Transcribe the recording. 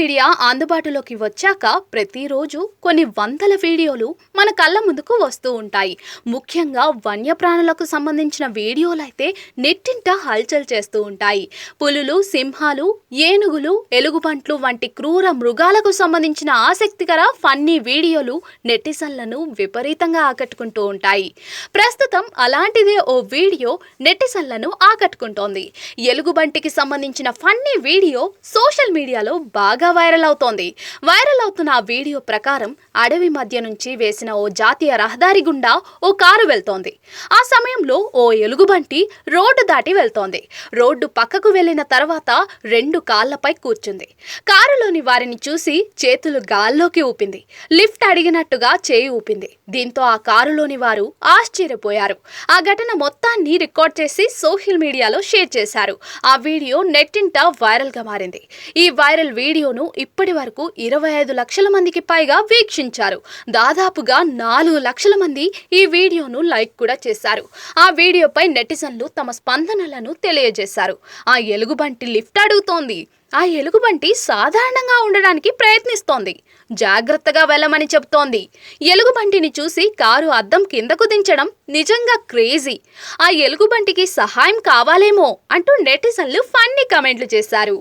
Media అందుబాటులోకి వచ్చాక ప్రతిరోజు కొన్ని వందల వీడియోలు మన కళ్ళ ముందుకు వస్తూ ఉంటాయి. ముఖ్యంగా వన్యప్రాణులకు సంబంధించిన వీడియోలైతే నెట్టింట హల్చల్ చేస్తూ ఉంటాయి. పులులు, సింహాలు, ఏనుగులు, ఎలుగుబంట్లు వంటి క్రూర మృగాలకు సంబంధించిన ఆసక్తికర ఫన్నీ వీడియోలు నెటిజన్లను విపరీతంగా ఆకట్టుకుంటూ ఉంటాయి. ప్రస్తుతం అలాంటిదే ఓ వీడియో నెటిజన్లను ఆకట్టుకుంటోంది. ఎలుగుబంటికి సంబంధించిన ఫన్నీ వీడియో సోషల్ మీడియాలో బాగా వైరల్ అవుతున్న ఆ వీడియో ప్రకారం అడవి మధ్య నుంచి వేసిన ఓ జాతీయ రహదారి గుండా ఓ కారు వెళ్తోంది. ఆ సమయంలో ఓ ఎలుగుబంటి రోడ్డు దాటి వెళ్తోంది. రోడ్డు పక్కకు వెళ్లిన తర్వాత రెండు కాళ్లపై కూర్చుంది. కారులోని వారిని చూసి చేతులు గాల్లోకి ఊపింది. లిఫ్ట్ అడిగినట్టుగా చేయి ఊపింది. దీంతో ఆ కారులోని వారు ఆశ్చర్యపోయారు. ఆ ఘటన మొత్తాన్ని రికార్డ్ చేసి సోషల్ మీడియాలో షేర్ చేశారు. ఆ వీడియో నెట్టింట వైరల్ గా మారింది. ఈ వైరల్ వీడియోను ఇప్పటి వరకు 25 లక్షల మందికి పైగా వీక్షించారు. దాదాపుగా 4 లక్షల మంది ఈ వీడియోను లైక్ కూడా చేశారు. ఆ వీడియోపై నెటిజన్లు తమ స్పందనలను తెలియజేశారు. ఆ ఎలుగుబంటి లిఫ్ట్ అడుగుతోంది. ఆ ఎలుగుబంటి సాధారణంగా ఉండడానికి ప్రయత్నిస్తోంది. జాగ్రత్తగా వెళ్ళమని చెబుతోంది. ఎలుగుబంటిని చూసి కారు అద్దం కిందకు దించడం నిజంగా క్రేజీ. ఆ ఎలుగుబంటికి సహాయం కావాలేమో అంటూ నెటిజన్లు ఫన్నీ కామెంట్లు చేశారు.